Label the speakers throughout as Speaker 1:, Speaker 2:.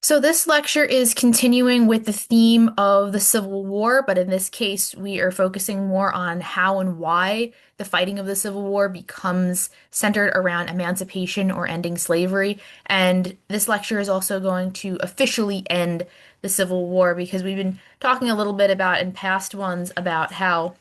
Speaker 1: So this lecture is continuing with the theme of the Civil War, but in this case, we are focusing more on how and why the fighting of the Civil War becomes centered around emancipation or ending slavery. And this lecture is also going to officially end the Civil War because we've been talking a little bit about in past ones about how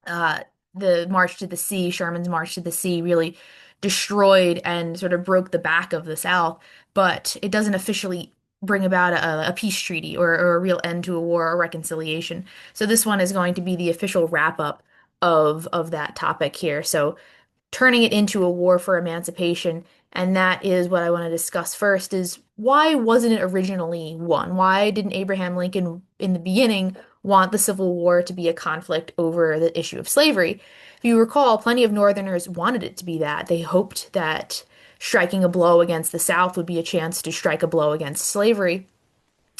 Speaker 1: uh, the March to the Sea, Sherman's March to the Sea, really destroyed and sort of broke the back of the South, but it doesn't officially bring about a peace treaty or a real end to a war or reconciliation. So this one is going to be the official wrap up of that topic here. So turning it into a war for emancipation. And that is what I want to discuss first is why wasn't it originally won? Why didn't Abraham Lincoln in the beginning want the Civil War to be a conflict over the issue of slavery? If you recall, plenty of Northerners wanted it to be that. They hoped that striking a blow against the South would be a chance to strike a blow against slavery.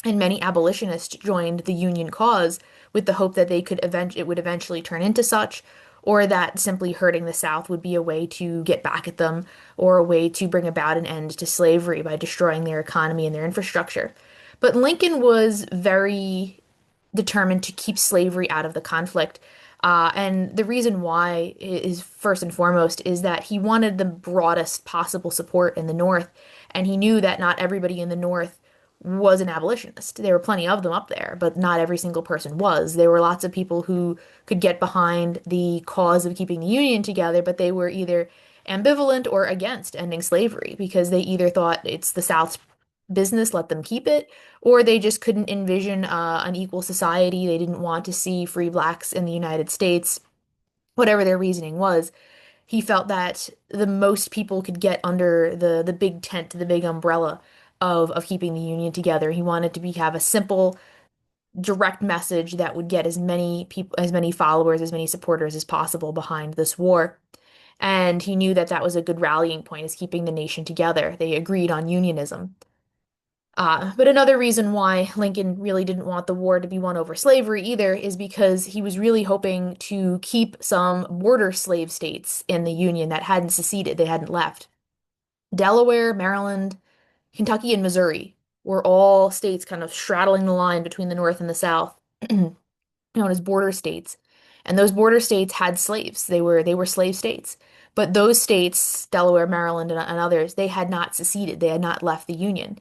Speaker 1: And many abolitionists joined the Union cause with the hope that it would eventually turn into such, or that simply hurting the South would be a way to get back at them, or a way to bring about an end to slavery by destroying their economy and their infrastructure. But Lincoln was very determined to keep slavery out of the conflict. And the reason why is first and foremost is that he wanted the broadest possible support in the North, and he knew that not everybody in the North was an abolitionist. There were plenty of them up there, but not every single person was. There were lots of people who could get behind the cause of keeping the Union together, but they were either ambivalent or against ending slavery because they either thought it's the South's business, let them keep it, or they just couldn't envision an equal society. They didn't want to see free blacks in the United States, whatever their reasoning was. He felt that the most people could get under the big tent, the big umbrella of keeping the Union together. He wanted to have a simple, direct message that would get as many people, as many followers, as many supporters as possible behind this war. And he knew that that was a good rallying point, is keeping the nation together. They agreed on unionism. But another reason why Lincoln really didn't want the war to be won over slavery either is because he was really hoping to keep some border slave states in the Union that hadn't seceded, they hadn't left. Delaware, Maryland, Kentucky, and Missouri were all states kind of straddling the line between the North and the South, known as border states. And those border states had slaves. They were slave states. But those states, Delaware, Maryland, and others, they had not seceded. They had not left the Union.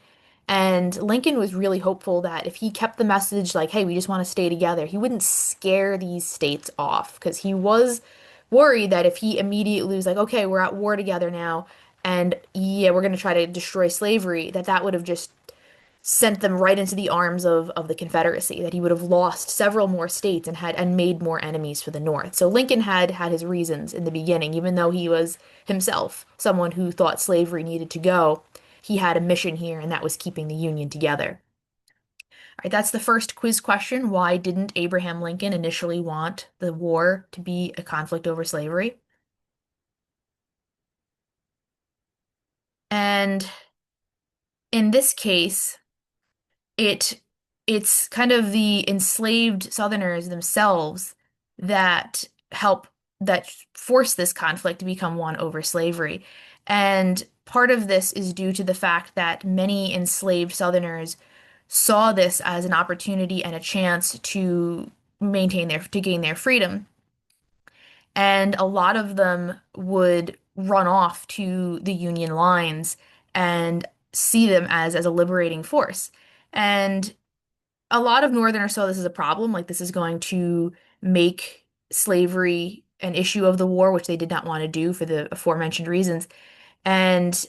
Speaker 1: And Lincoln was really hopeful that if he kept the message like, hey, we just want to stay together, he wouldn't scare these states off because he was worried that if he immediately was like, okay, we're at war together now, and yeah, we're going to try to destroy slavery, that that would have just sent them right into the arms of the Confederacy, that he would have lost several more states and made more enemies for the North. So Lincoln had his reasons in the beginning, even though he was himself someone who thought slavery needed to go. He had a mission here, and that was keeping the Union together. All right, that's the first quiz question. Why didn't Abraham Lincoln initially want the war to be a conflict over slavery? And in this case, it it's kind of the enslaved Southerners themselves that help that force this conflict to become one over slavery. And part of this is due to the fact that many enslaved Southerners saw this as an opportunity and a chance to gain their freedom. And a lot of them would run off to the Union lines and see them as a liberating force. And a lot of Northerners saw this as a problem, like this is going to make slavery an issue of the war, which they did not want to do for the aforementioned reasons. And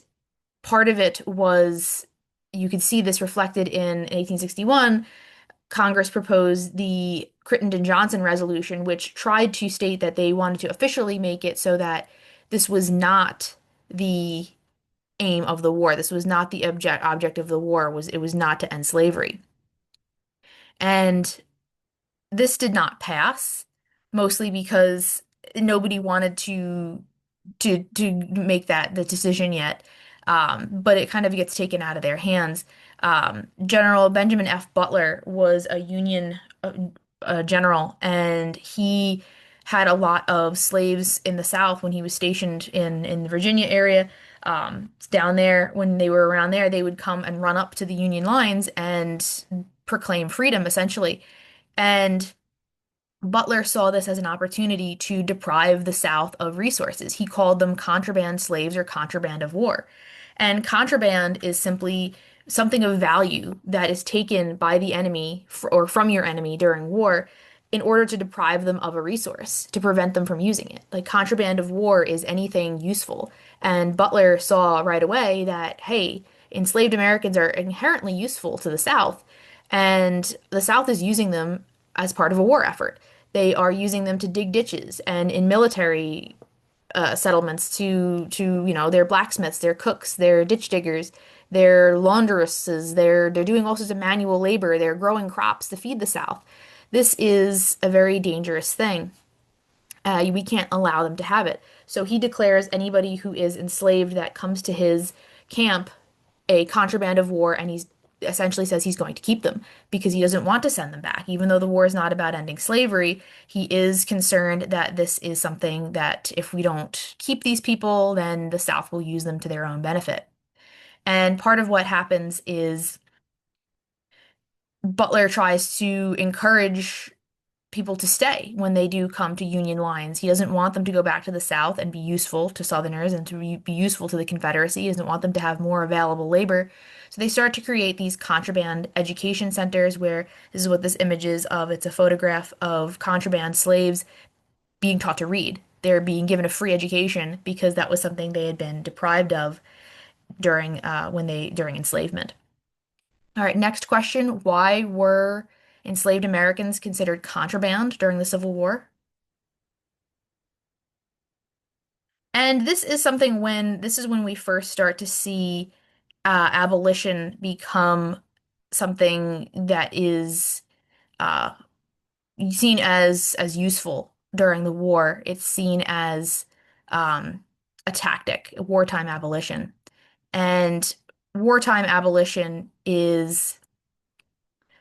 Speaker 1: part of it was you could see this reflected in 1861. Congress proposed the Crittenden-Johnson resolution, which tried to state that they wanted to officially make it so that this was not the aim of the war. This was not the object of the war, it was not to end slavery. And this did not pass, mostly because nobody wanted to make that the decision yet. But it kind of gets taken out of their hands. General Benjamin F. Butler was a Union general, and he had a lot of slaves in the South when he was stationed in the Virginia area. Down there, when they were around there, they would come and run up to the Union lines and proclaim freedom, essentially. And Butler saw this as an opportunity to deprive the South of resources. He called them contraband slaves or contraband of war. And contraband is simply something of value that is taken by the enemy or from your enemy during war in order to deprive them of a resource, to prevent them from using it. Like contraband of war is anything useful. And Butler saw right away that, hey, enslaved Americans are inherently useful to the South, and the South is using them as part of a war effort. They are using them to dig ditches and in military settlements to their blacksmiths, their cooks, their ditch diggers, their laundresses. They're doing all sorts of manual labor. They're growing crops to feed the South. This is a very dangerous thing. We can't allow them to have it. So he declares anybody who is enslaved that comes to his camp a contraband of war, and he's essentially says he's going to keep them because he doesn't want to send them back. Even though the war is not about ending slavery, he is concerned that this is something that if we don't keep these people, then the South will use them to their own benefit. And part of what happens is Butler tries to encourage people to stay when they do come to Union lines. He doesn't want them to go back to the South and be useful to Southerners and to be useful to the Confederacy. He doesn't want them to have more available labor. So they start to create these contraband education centers where this is what this image is of. It's a photograph of contraband slaves being taught to read. They're being given a free education because that was something they had been deprived of during enslavement. All right, next question. Why were enslaved Americans considered contraband during the Civil War? And this is when we first start to see abolition become something that is uh, seen as useful during the war. It's seen as a tactic, wartime abolition. And wartime abolition is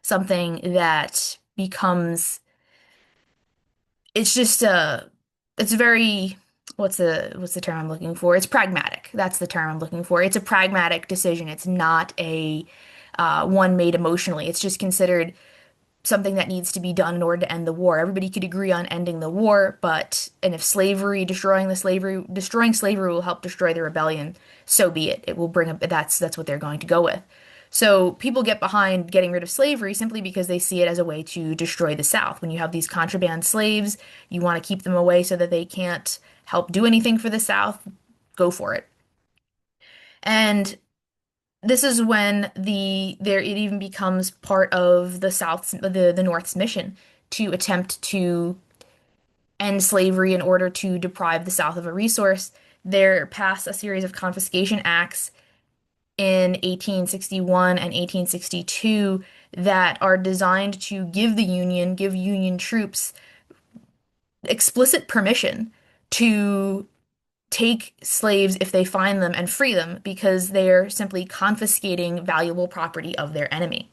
Speaker 1: something that becomes it's just it's very what's the term I'm looking for? It's pragmatic. That's the term I'm looking for. It's a pragmatic decision. It's not a one made emotionally. It's just considered something that needs to be done in order to end the war. Everybody could agree on ending the war, but and if destroying slavery will help destroy the rebellion, so be it. It will bring up that's what they're going to go with. So people get behind getting rid of slavery simply because they see it as a way to destroy the South. When you have these contraband slaves, you want to keep them away so that they can't help do anything for the South, go for it. And this is when it even becomes part of the North's mission to attempt to end slavery in order to deprive the South of a resource. They're passed a series of confiscation acts in 1861 and 1862 that are designed to give Union troops explicit permission to take slaves if they find them and free them because they're simply confiscating valuable property of their enemy.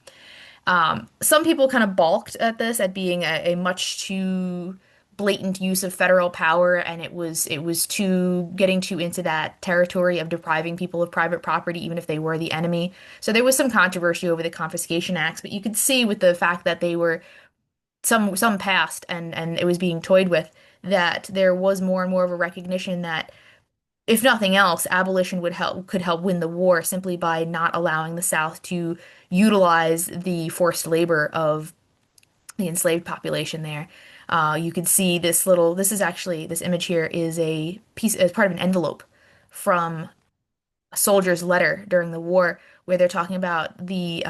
Speaker 1: Some people kind of balked at this, at being a much too blatant use of federal power, and it was too getting too into that territory of depriving people of private property, even if they were the enemy. So there was some controversy over the Confiscation Acts, but you could see with the fact that they were some passed and it was being toyed with, that there was more and more of a recognition that if nothing else, abolition could help win the war simply by not allowing the South to utilize the forced labor of the enslaved population there. You could see this image here is a piece as part of an envelope from a soldier's letter during the war, where they're talking about the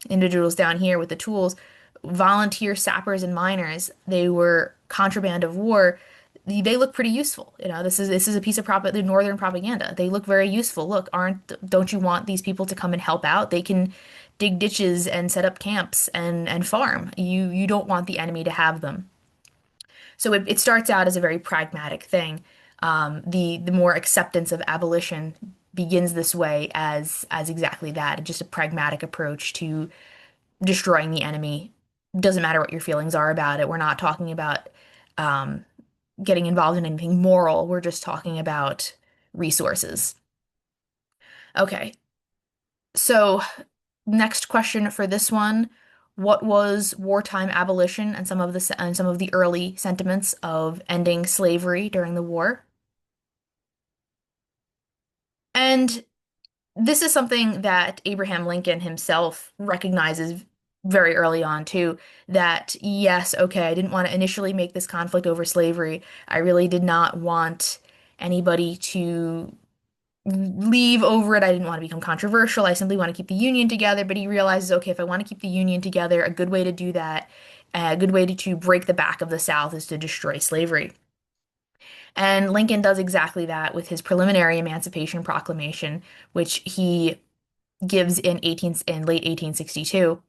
Speaker 1: individuals down here with the tools, volunteer sappers and miners. They were contraband of war. They look pretty useful. This is a piece of the northern propaganda. They look very useful. Look, don't you want these people to come and help out? They can dig ditches and set up camps and farm. You don't want the enemy to have them. So it starts out as a very pragmatic thing. The more acceptance of abolition begins this way as exactly that, just a pragmatic approach to destroying the enemy. Doesn't matter what your feelings are about it. We're not talking about um, getting involved in anything moral. We're just talking about resources. Okay. So, next question for this one. What was wartime abolition and some of the early sentiments of ending slavery during the war? And this is something that Abraham Lincoln himself recognizes very early on too, that yes, okay, I didn't want to initially make this conflict over slavery. I really did not want anybody to leave over it. I didn't want to become controversial. I simply want to keep the Union together. But he realizes, okay, if I want to keep the Union together, a good way to do that, a good way to break the back of the South is to destroy slavery. And Lincoln does exactly that with his preliminary Emancipation Proclamation, which he gives in late 1862.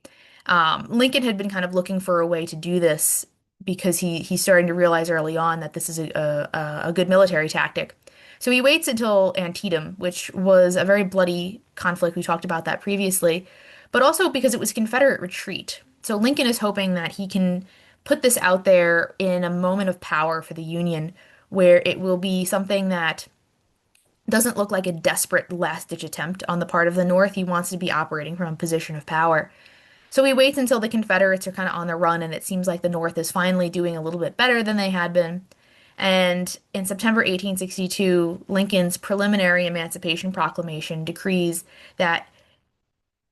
Speaker 1: Lincoln had been kind of looking for a way to do this because he's starting to realize early on that this is a good military tactic. So he waits until Antietam, which was a very bloody conflict. We talked about that previously, but also because it was Confederate retreat. So Lincoln is hoping that he can put this out there in a moment of power for the Union, where it will be something that doesn't look like a desperate last-ditch attempt on the part of the North. He wants to be operating from a position of power. So he waits until the Confederates are kind of on the run, and it seems like the North is finally doing a little bit better than they had been. And in September 1862, Lincoln's preliminary Emancipation Proclamation decrees that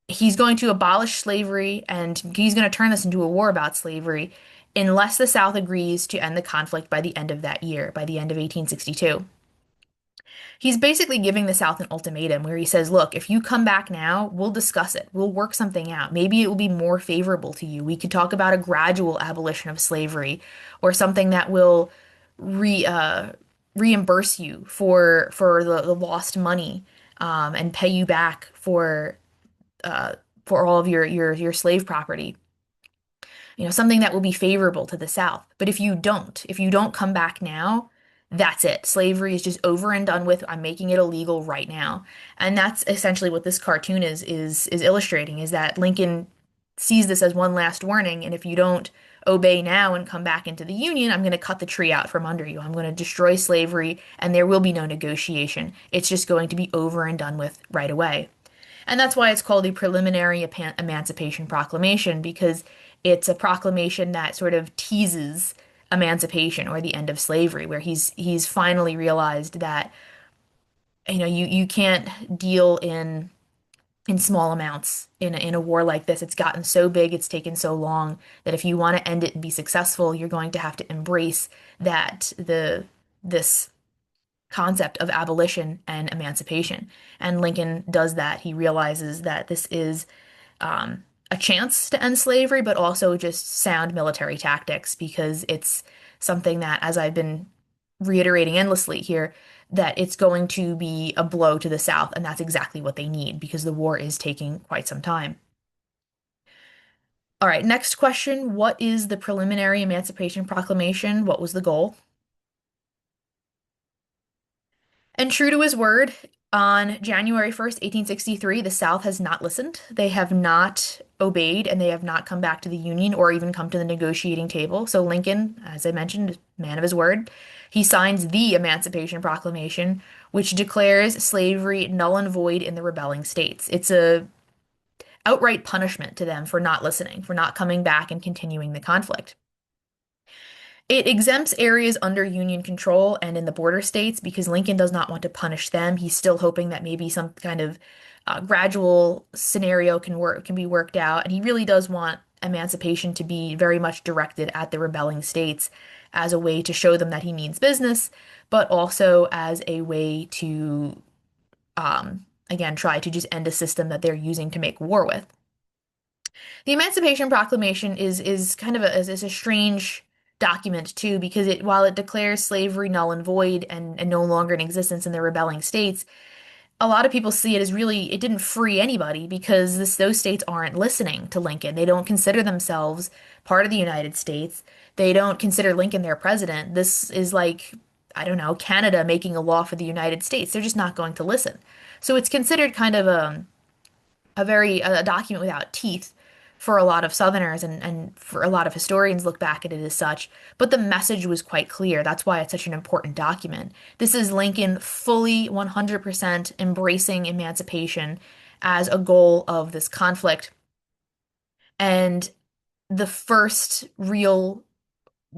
Speaker 1: he's going to abolish slavery and he's going to turn this into a war about slavery unless the South agrees to end the conflict by the end of that year, by the end of 1862. He's basically giving the South an ultimatum where he says, look, if you come back now, we'll discuss it. We'll work something out. Maybe it will be more favorable to you. We could talk about a gradual abolition of slavery or something that will re reimburse you for the lost money and pay you back uh, for all of your slave property, something that will be favorable to the South. But if you don't come back now, that's it. Slavery is just over and done with. I'm making it illegal right now. And that's essentially what this cartoon is illustrating, is that Lincoln sees this as one last warning, and if you don't obey now and come back into the Union, I'm going to cut the tree out from under you. I'm going to destroy slavery, and there will be no negotiation. It's just going to be over and done with right away. And that's why it's called the Preliminary Emancipation Proclamation, because it's a proclamation that sort of teases emancipation or the end of slavery, where he's finally realized that you can't deal in small amounts in a war like this. It's gotten so big, it's taken so long that if you want to end it and be successful, you're going to have to embrace that this concept of abolition and emancipation. And Lincoln does that. He realizes that this is a chance to end slavery, but also just sound military tactics because it's something that, as I've been reiterating endlessly here, that it's going to be a blow to the South, and that's exactly what they need because the war is taking quite some time. All right, next question. What is the preliminary Emancipation Proclamation? What was the goal? And true to his word, on January 1st, 1863, the South has not listened. They have not obeyed and they have not come back to the Union or even come to the negotiating table. So Lincoln, as I mentioned, man of his word, he signs the Emancipation Proclamation, which declares slavery null and void in the rebelling states. It's a outright punishment to them for not listening, for not coming back and continuing the conflict. It exempts areas under Union control and in the border states because Lincoln does not want to punish them. He's still hoping that maybe some kind of gradual scenario can be worked out, and he really does want emancipation to be very much directed at the rebelling states as a way to show them that he means business, but also as a way to again try to just end a system that they're using to make war with. The Emancipation Proclamation is kind of is a strange document too, because while it declares slavery null and void and no longer in existence in the rebelling states, a lot of people see it as really it didn't free anybody because those states aren't listening to Lincoln. They don't consider themselves part of the United States. They don't consider Lincoln their president. This is like, I don't know, Canada making a law for the United States. They're just not going to listen. So it's considered kind of a document without teeth, for a lot of Southerners and for a lot of historians look back at it as such. But the message was quite clear. That's why it's such an important document. This is Lincoln fully 100% embracing emancipation as a goal of this conflict and the first real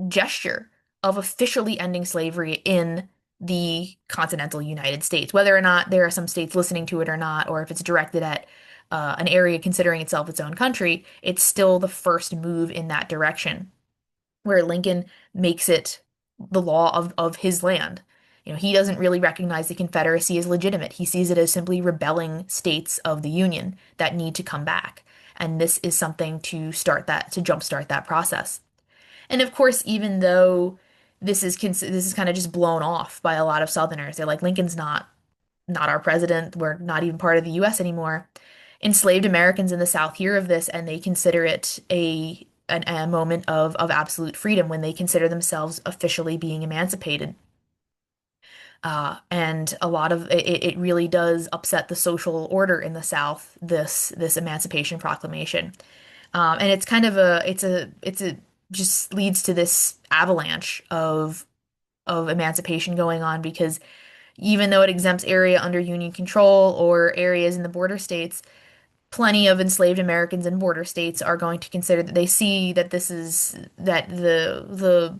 Speaker 1: gesture of officially ending slavery in the continental United States. Whether or not there are some states listening to it or not, or if it's directed at an area considering itself its own country, it's still the first move in that direction, where Lincoln makes it the law of his land. He doesn't really recognize the Confederacy as legitimate. He sees it as simply rebelling states of the Union that need to come back. And this is something to jumpstart that process. And of course, even though this is kind of just blown off by a lot of Southerners, they're like, Lincoln's not our president. We're not even part of the U.S. anymore. Enslaved Americans in the South hear of this and they consider it a moment of absolute freedom when they consider themselves officially being emancipated. And a lot of it really does upset the social order in the South, this Emancipation Proclamation. And it's kind of it's a just leads to this avalanche of emancipation going on because even though it exempts area under Union control or areas in the border states, plenty of enslaved Americans in border states are going to consider that they see that this is that the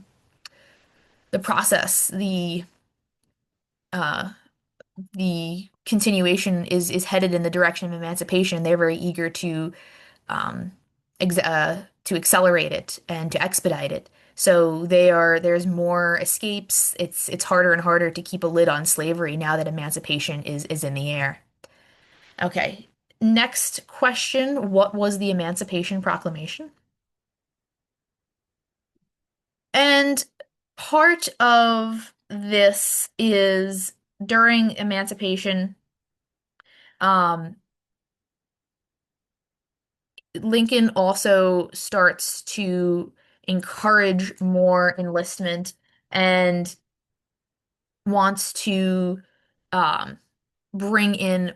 Speaker 1: process, uh the continuation is headed in the direction of emancipation. They're very eager um to accelerate it and to expedite it. So there's more escapes. It's harder and harder to keep a lid on slavery now that emancipation is in the air. Okay. Next question. What was the Emancipation Proclamation? And part of this is during emancipation, um, Lincoln also starts to encourage more enlistment and wants to um, bring in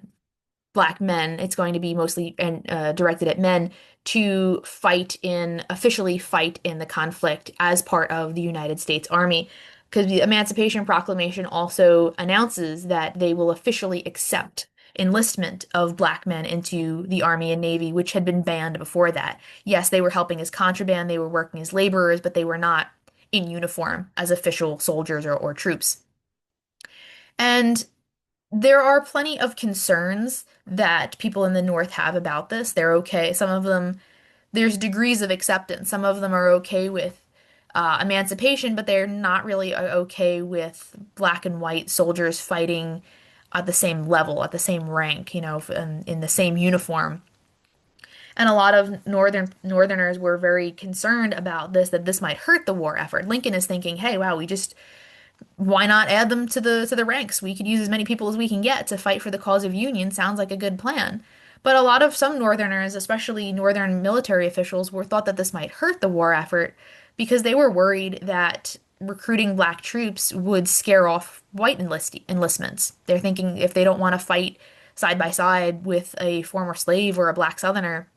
Speaker 1: black men. It's going to be mostly and directed at men to officially fight in the conflict as part of the United States Army. Because the Emancipation Proclamation also announces that they will officially accept enlistment of black men into the Army and Navy, which had been banned before that. Yes, they were helping as contraband, they were working as laborers, but they were not in uniform as official soldiers or troops. And there are plenty of concerns that people in the North have about this. They're okay. Some of them, there's degrees of acceptance. Some of them are okay with emancipation, but they're not really okay with black and white soldiers fighting at the same level, at the same rank, in the same uniform. And a lot of Northerners were very concerned about this, that this might hurt the war effort. Lincoln is thinking, hey, wow, why not add them to the ranks? We could use as many people as we can get to fight for the cause of Union. Sounds like a good plan. But a lot of some Northerners, especially Northern military officials, were thought that this might hurt the war effort because they were worried that recruiting black troops would scare off white enlistments. They're thinking if they don't want to fight side by side with a former slave or a black Southerner,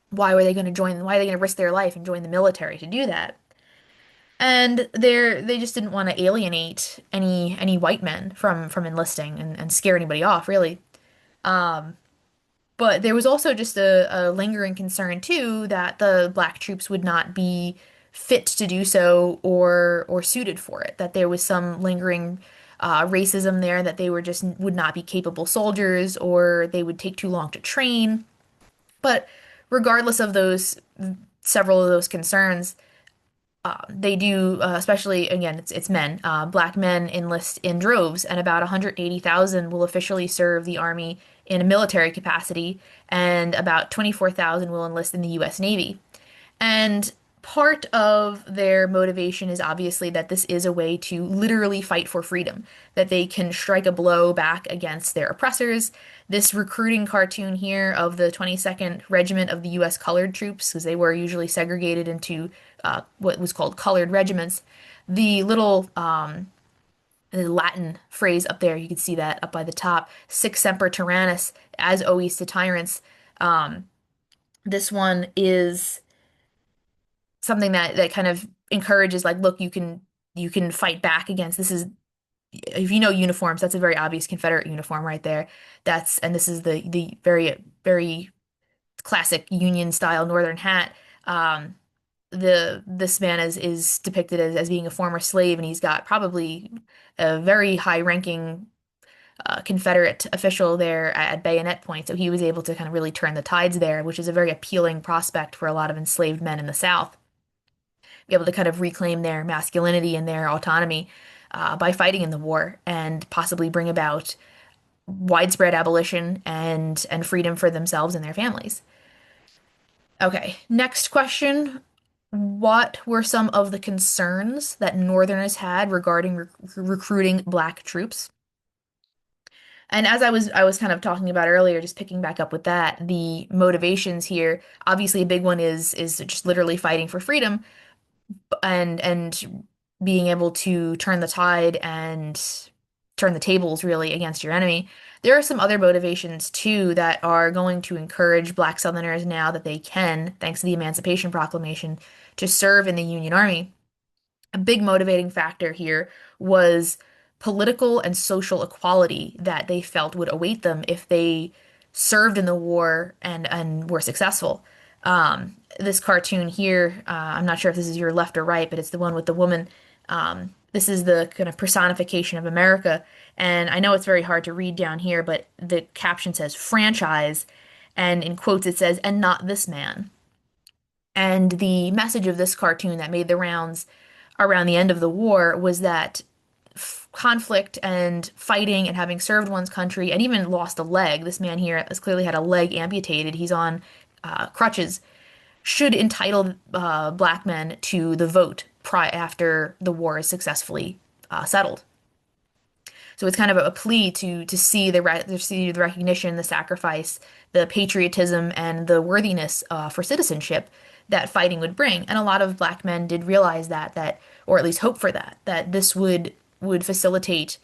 Speaker 1: why are they going to risk their life and join the military to do that? And they just didn't want to alienate any white men from enlisting and scare anybody off, really. Um, but there was also just a lingering concern too that the black troops would not be fit to do so or suited for it. That there was some lingering racism there, that they would not be capable soldiers or they would take too long to train. But regardless of those several of those concerns, they do, especially again, it's men. Black men enlist in droves, and about 180,000 will officially serve the Army in a military capacity, and about 24,000 will enlist in the U.S. Navy. And part of their motivation is obviously that this is a way to literally fight for freedom, that they can strike a blow back against their oppressors. This recruiting cartoon here of the 22nd Regiment of the U.S. Colored Troops, because they were usually segregated into what was called colored regiments. The little the Latin phrase up there, you can see that up by the top, Sic semper tyrannis, as always to tyrants. Um, This one is something that kind of encourages like, look, you can fight back against this is if you know uniforms, that's a very obvious Confederate uniform right there. And this is the very classic Union style Northern hat. Um, this man is depicted as being a former slave, and he's got probably a very high ranking Confederate official there at bayonet point. So he was able to kind of really turn the tides there, which is a very appealing prospect for a lot of enslaved men in the South, be able to kind of reclaim their masculinity and their autonomy by fighting in the war and possibly bring about widespread abolition and freedom for themselves and their families. Okay, next question. What were some of the concerns that Northerners had regarding recruiting black troops? And as I was kind of talking about earlier, just picking back up with that, the motivations here, obviously a big one is just literally fighting for freedom, and being able to turn the tide and turn the tables really against your enemy. There are some other motivations too that are going to encourage Black Southerners now that they can, thanks to the Emancipation Proclamation, to serve in the Union Army. A big motivating factor here was political and social equality that they felt would await them if they served in the war and were successful. This cartoon here, I'm not sure if this is your left or right, but it's the one with the woman. This is the kind of personification of America. And I know it's very hard to read down here, but the caption says franchise, and in quotes it says, and not this man. And the message of this cartoon that made the rounds around the end of the war was that conflict and fighting and having served one's country and even lost a leg, this man here has clearly had a leg amputated, he's on crutches, should entitle black men to the vote after the war is successfully settled. So it's kind of a plea to see the recognition, the sacrifice, the patriotism, and the worthiness for citizenship that fighting would bring. And a lot of black men did realize that or at least hope for that this would facilitate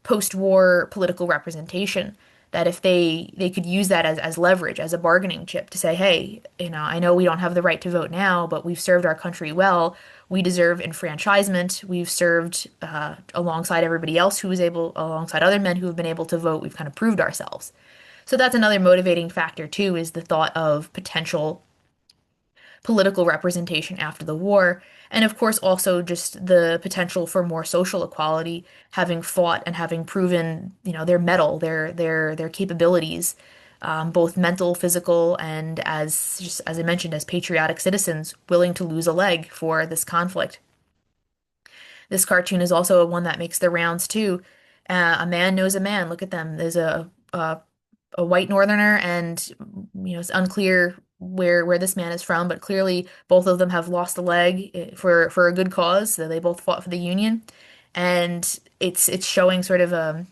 Speaker 1: post-war political representation. That if they could use that as leverage, as a bargaining chip to say, hey, I know we don't have the right to vote now, but we've served our country well. We deserve enfranchisement. We've served alongside everybody else alongside other men who have been able to vote. We've kind of proved ourselves. So that's another motivating factor too, is the thought of potential political representation after the war. And of course, also just the potential for more social equality, having fought and having proven, their mettle, their capabilities, both mental, physical, and as I mentioned, as patriotic citizens willing to lose a leg for this conflict. This cartoon is also one that makes the rounds too. A man knows a man. Look at them. There's a white northerner, and it's unclear where this man is from, but clearly both of them have lost a leg for a good cause. So they both fought for the Union, and it's showing sort of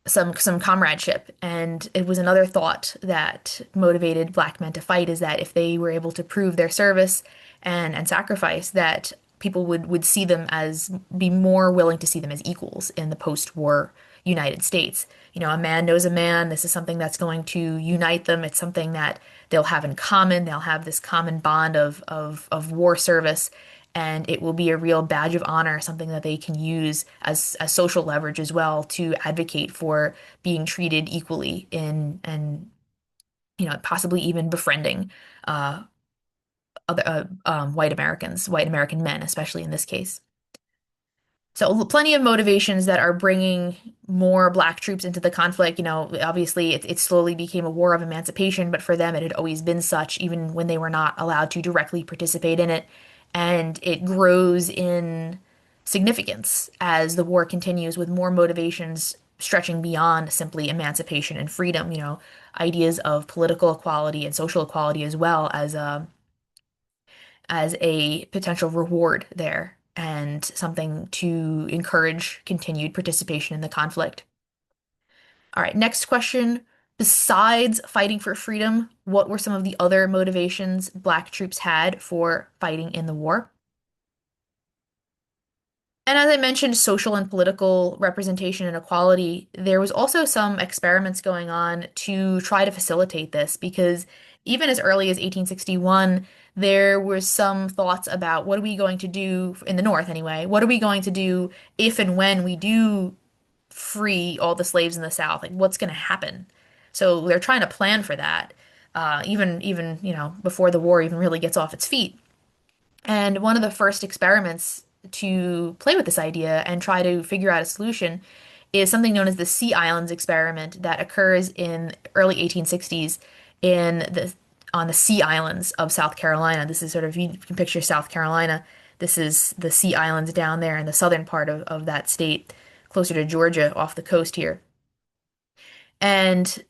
Speaker 1: some comradeship. And it was another thought that motivated black men to fight, is that if they were able to prove their service and sacrifice, that people would see them as be more willing to see them as equals in the post-war United States. A man knows a man. This is something that's going to unite them. It's something that they'll have in common. They'll have this common bond of war service, and it will be a real badge of honor, something that they can use as social leverage as well to advocate for being treated equally in and possibly even befriending other white Americans, white American men, especially in this case. So plenty of motivations that are bringing more black troops into the conflict. Obviously it slowly became a war of emancipation, but for them it had always been such, even when they were not allowed to directly participate in it. And it grows in significance as the war continues, with more motivations stretching beyond simply emancipation and freedom, ideas of political equality and social equality as well as a potential reward there and something to encourage continued participation in the conflict. All right, next question. Besides fighting for freedom, what were some of the other motivations Black troops had for fighting in the war? And as I mentioned, social and political representation and equality, there was also some experiments going on to try to facilitate this, because even as early as 1861, there was some thoughts about what are we going to do in the North anyway? What are we going to do if and when we do free all the slaves in the South? Like, what's going to happen? So they're trying to plan for that, even before the war even really gets off its feet. And one of the first experiments to play with this idea and try to figure out a solution is something known as the Sea Islands experiment that occurs in early 1860s in the on the Sea Islands of South Carolina. This is sort of, you can picture South Carolina. This is the Sea Islands down there in the southern part of that state, closer to Georgia off the coast here. And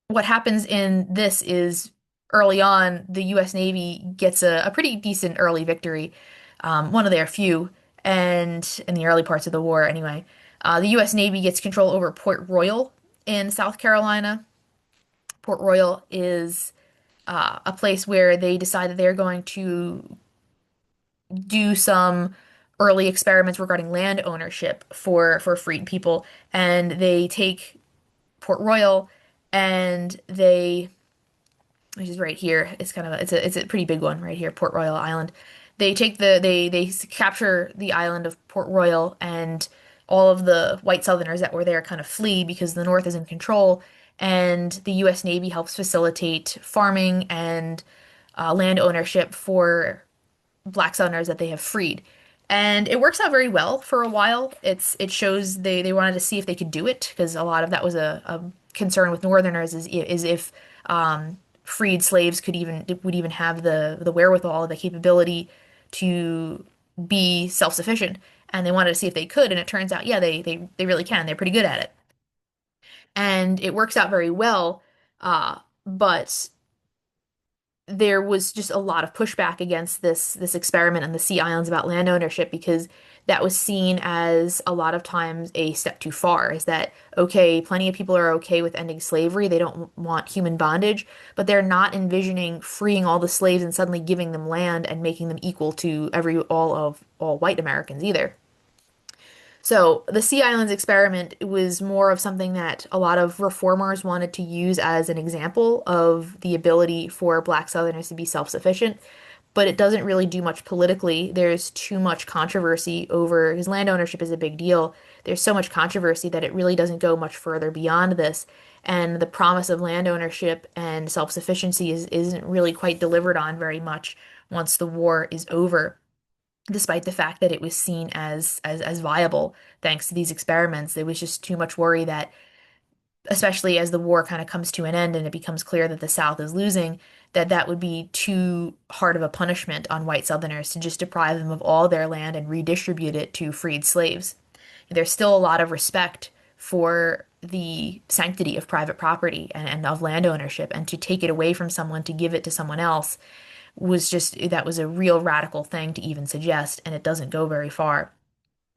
Speaker 1: what happens in this is early on, the U.S. Navy gets a pretty decent early victory, one of their few, and in the early parts of the war anyway. The U.S. Navy gets control over Port Royal in South Carolina. Port Royal is a place where they decide that they're going to do some early experiments regarding land ownership for freed people, and they take Port Royal and they which is right here. It's kind of it's a pretty big one right here, Port Royal Island. They capture the island of Port Royal, and all of the white Southerners that were there kind of flee because the North is in control, and the U.S. Navy helps facilitate farming and land ownership for black Southerners that they have freed. And it works out very well for a while. It shows they wanted to see if they could do it because a lot of that was a concern with Northerners is if freed slaves would even have the wherewithal, the capability to be self-sufficient. And they wanted to see if they could, and it turns out, yeah, they really can. They're pretty good at it. And it works out very well. But there was just a lot of pushback against this experiment in the Sea Islands about land ownership because that was seen as a lot of times a step too far. Is that okay? Plenty of people are okay with ending slavery. They don't want human bondage, but they're not envisioning freeing all the slaves and suddenly giving them land and making them equal to all white Americans either. So the Sea Islands experiment was more of something that a lot of reformers wanted to use as an example of the ability for Black Southerners to be self-sufficient, but it doesn't really do much politically. There's too much controversy over, because land ownership is a big deal. There's so much controversy that it really doesn't go much further beyond this. And the promise of land ownership and self-sufficiency isn't really quite delivered on very much once the war is over, despite the fact that it was seen as viable thanks to these experiments. There was just too much worry that, especially as the war kind of comes to an end and it becomes clear that the South is losing, that that would be too hard of a punishment on white Southerners to just deprive them of all their land and redistribute it to freed slaves. There's still a lot of respect for the sanctity of private property and of land ownership, and to take it away from someone to give it to someone else that was a real radical thing to even suggest, and it doesn't go very far.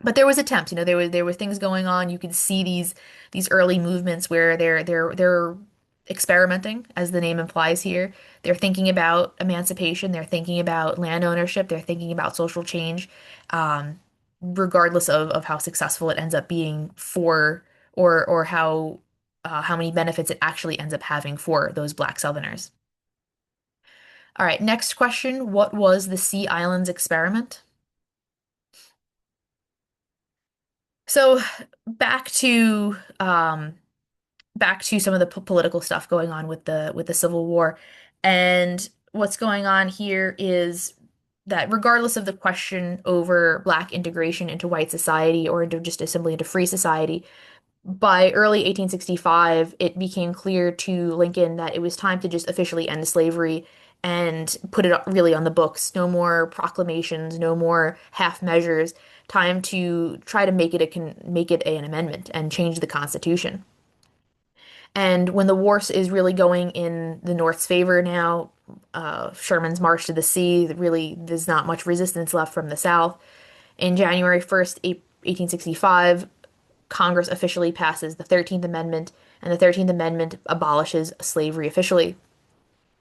Speaker 1: But there was attempts, there were things going on. You could see these early movements where they're experimenting, as the name implies here. They're thinking about emancipation, they're thinking about land ownership, they're thinking about social change, regardless of how successful it ends up being for or how many benefits it actually ends up having for those Black Southerners. All right, next question. What was the Sea Islands experiment? So back to back to some of the political stuff going on with the Civil War. And what's going on here is that regardless of the question over Black integration into white society or into just simply into free society, by early 1865, it became clear to Lincoln that it was time to just officially end slavery and put it really on the books. No more proclamations, no more half measures. Time to try to make it an amendment and change the Constitution. And when the war is really going in the North's favor now, Sherman's march to the sea, really, there's not much resistance left from the South. In January 1st, 1865, Congress officially passes the 13th Amendment, and the 13th Amendment abolishes slavery officially,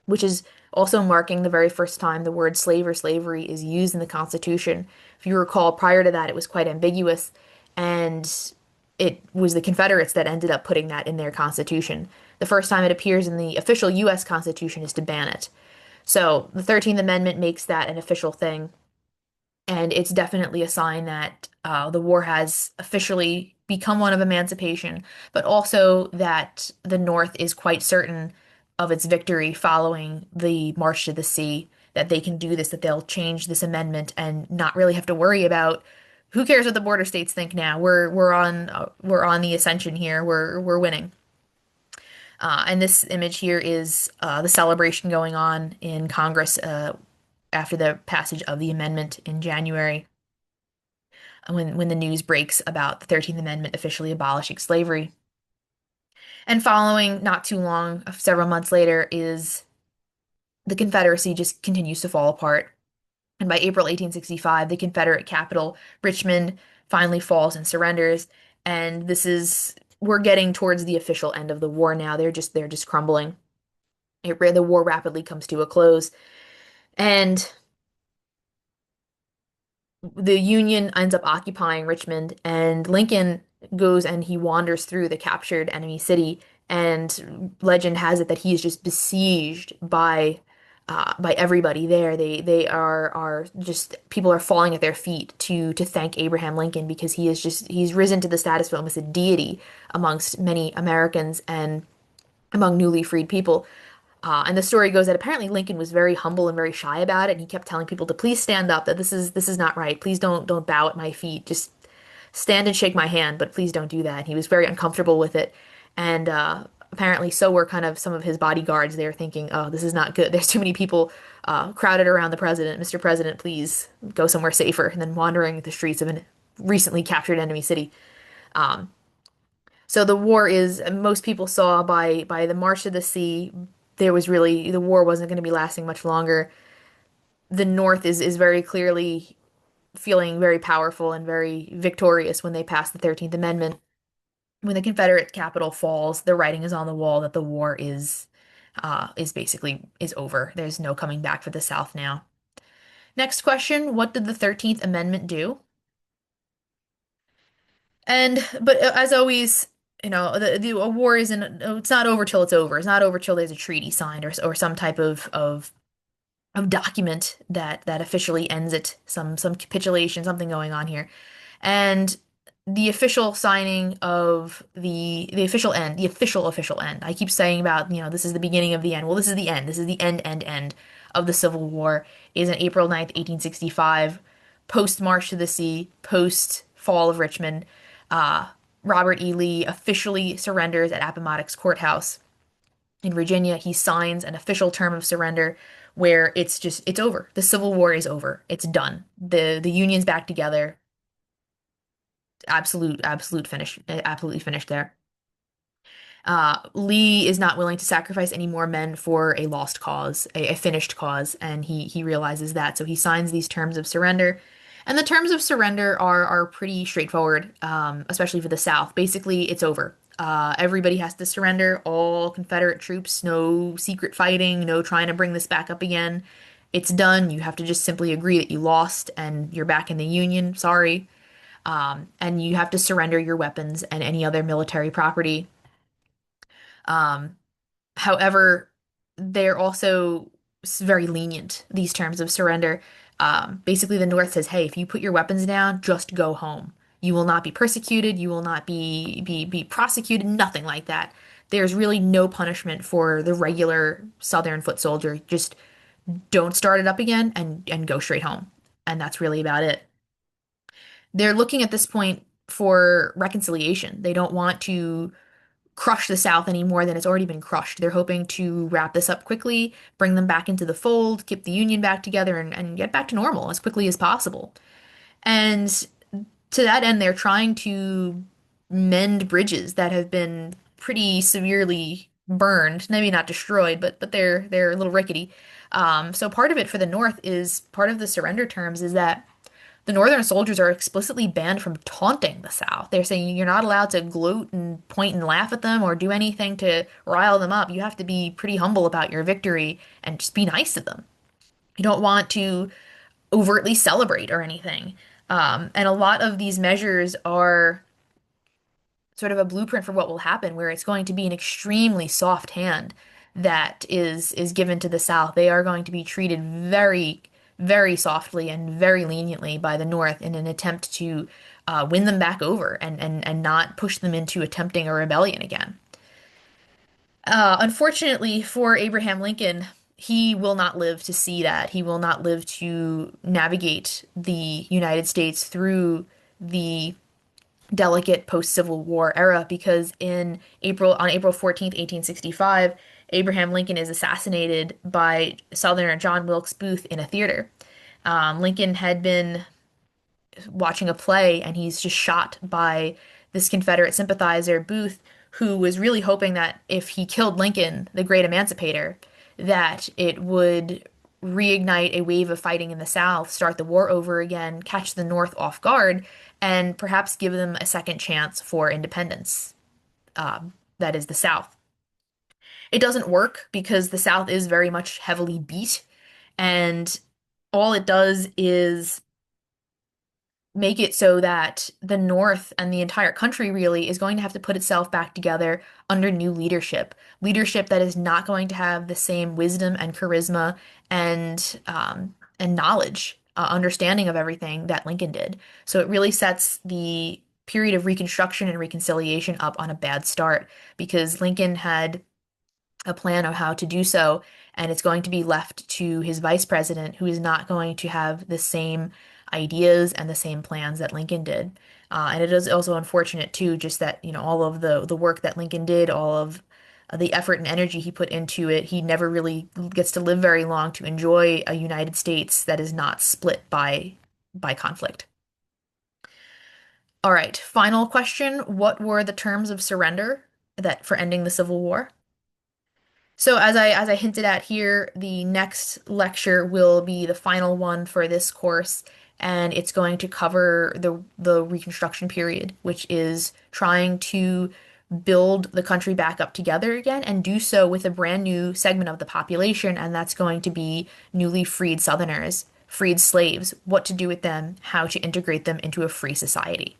Speaker 1: which is also marking the very first time the word slave or slavery is used in the Constitution. If you recall, prior to that, it was quite ambiguous, and it was the Confederates that ended up putting that in their Constitution. The first time it appears in the official U.S. Constitution is to ban it. So the 13th Amendment makes that an official thing. And it's definitely a sign that the war has officially become one of emancipation, but also that the North is quite certain of its victory following the March to the Sea, that they can do this, that they'll change this amendment and not really have to worry about who cares what the border states think now. We're on the ascension here. We're winning. And this image here is the celebration going on in Congress after the passage of the amendment in January, when the news breaks about the 13th Amendment officially abolishing slavery. And following, not too long, several months later, is the Confederacy just continues to fall apart. And by April 1865, the Confederate capital, Richmond, finally falls and surrenders. And we're getting towards the official end of the war now. They're just crumbling. The war rapidly comes to a close. And the Union ends up occupying Richmond, and Lincoln goes and he wanders through the captured enemy city, and legend has it that he is just besieged by everybody there. They are just people are falling at their feet to thank Abraham Lincoln because he's risen to the status of almost a deity amongst many Americans and among newly freed people. And the story goes that apparently Lincoln was very humble and very shy about it, and he kept telling people to please stand up, that this is not right. Please don't bow at my feet. Just stand and shake my hand, but please don't do that. And he was very uncomfortable with it. And apparently so were kind of some of his bodyguards. They were thinking, oh, this is not good. There's too many people crowded around the president. Mr. President, please go somewhere safer. And then wandering the streets of a recently captured enemy city. So the war is, most people saw by the March to the Sea, the war wasn't going to be lasting much longer. The North is very clearly feeling very powerful and very victorious when they pass the 13th Amendment. When the Confederate capital falls, the writing is on the wall that the war is basically is over. There's no coming back for the South now. Next question, what did the 13th Amendment do? But as always, a war isn't, it's not over till it's over. It's not over till there's a treaty signed or some type of document that officially ends it, some capitulation, something going on here. And the official signing of the official end, the official end. I keep saying about, this is the beginning of the end. Well, this is the end. This is the end of the Civil War, is on April 9th, 1865, post March to the Sea, post fall of Richmond. Uh, Robert E. Lee officially surrenders at Appomattox Courthouse in Virginia. He signs an official term of surrender where it's over. The Civil War is over. It's done. The Union's back together. Absolute finish. Absolutely finished there. Lee is not willing to sacrifice any more men for a lost cause, a finished cause, and he realizes that. So he signs these terms of surrender. And the terms of surrender are pretty straightforward, especially for the South. Basically, it's over. Everybody has to surrender, all Confederate troops, no secret fighting, no trying to bring this back up again. It's done. You have to just simply agree that you lost and you're back in the Union. Sorry. And you have to surrender your weapons and any other military property. Um, However, they're also very lenient, these terms of surrender. Basically, the North says, hey, if you put your weapons down, just go home. You will not be persecuted. You will not be prosecuted, nothing like that. There's really no punishment for the regular Southern foot soldier. Just don't start it up again and go straight home. And that's really about it. They're looking at this point for reconciliation. They don't want to crush the South any more than it's already been crushed. They're hoping to wrap this up quickly, bring them back into the fold, keep the Union back together, and get back to normal as quickly as possible. And to that end, they're trying to mend bridges that have been pretty severely burned, maybe not destroyed, but they're a little rickety. So part of it for the North is part of the surrender terms is that the Northern soldiers are explicitly banned from taunting the South. They're saying you're not allowed to gloat and point and laugh at them or do anything to rile them up. You have to be pretty humble about your victory and just be nice to them. You don't want to overtly celebrate or anything. And a lot of these measures are sort of a blueprint for what will happen, where it's going to be an extremely soft hand that is given to the South. They are going to be treated very, very softly and very leniently by the North in an attempt to win them back over and not push them into attempting a rebellion again. Unfortunately for Abraham Lincoln, he will not live to see that. He will not live to navigate the United States through the delicate post-Civil War era because on April 14th, 1865, Abraham Lincoln is assassinated by Southerner John Wilkes Booth in a theater. Lincoln had been watching a play and he's just shot by this Confederate sympathizer, Booth, who was really hoping that if he killed Lincoln, the great emancipator, that it would reignite a wave of fighting in the South, start the war over again, catch the North off guard, and perhaps give them a second chance for independence. That is the South. It doesn't work because the South is very much heavily beat, and all it does is make it so that the North and the entire country really is going to have to put itself back together under new leadership. Leadership that is not going to have the same wisdom and charisma and knowledge, understanding of everything that Lincoln did. So it really sets the period of Reconstruction and reconciliation up on a bad start because Lincoln had a plan of how to do so, and it's going to be left to his vice president, who is not going to have the same ideas and the same plans that Lincoln did. And it is also unfortunate too, just that, all of the work that Lincoln did, all of the effort and energy he put into it, he never really gets to live very long to enjoy a United States that is not split by conflict. All right, final question. What were the terms of surrender that for ending the Civil War? So as I hinted at here, the next lecture will be the final one for this course, and it's going to cover the Reconstruction period, which is trying to build the country back up together again and do so with a brand new segment of the population, and that's going to be newly freed Southerners, freed slaves, what to do with them, how to integrate them into a free society.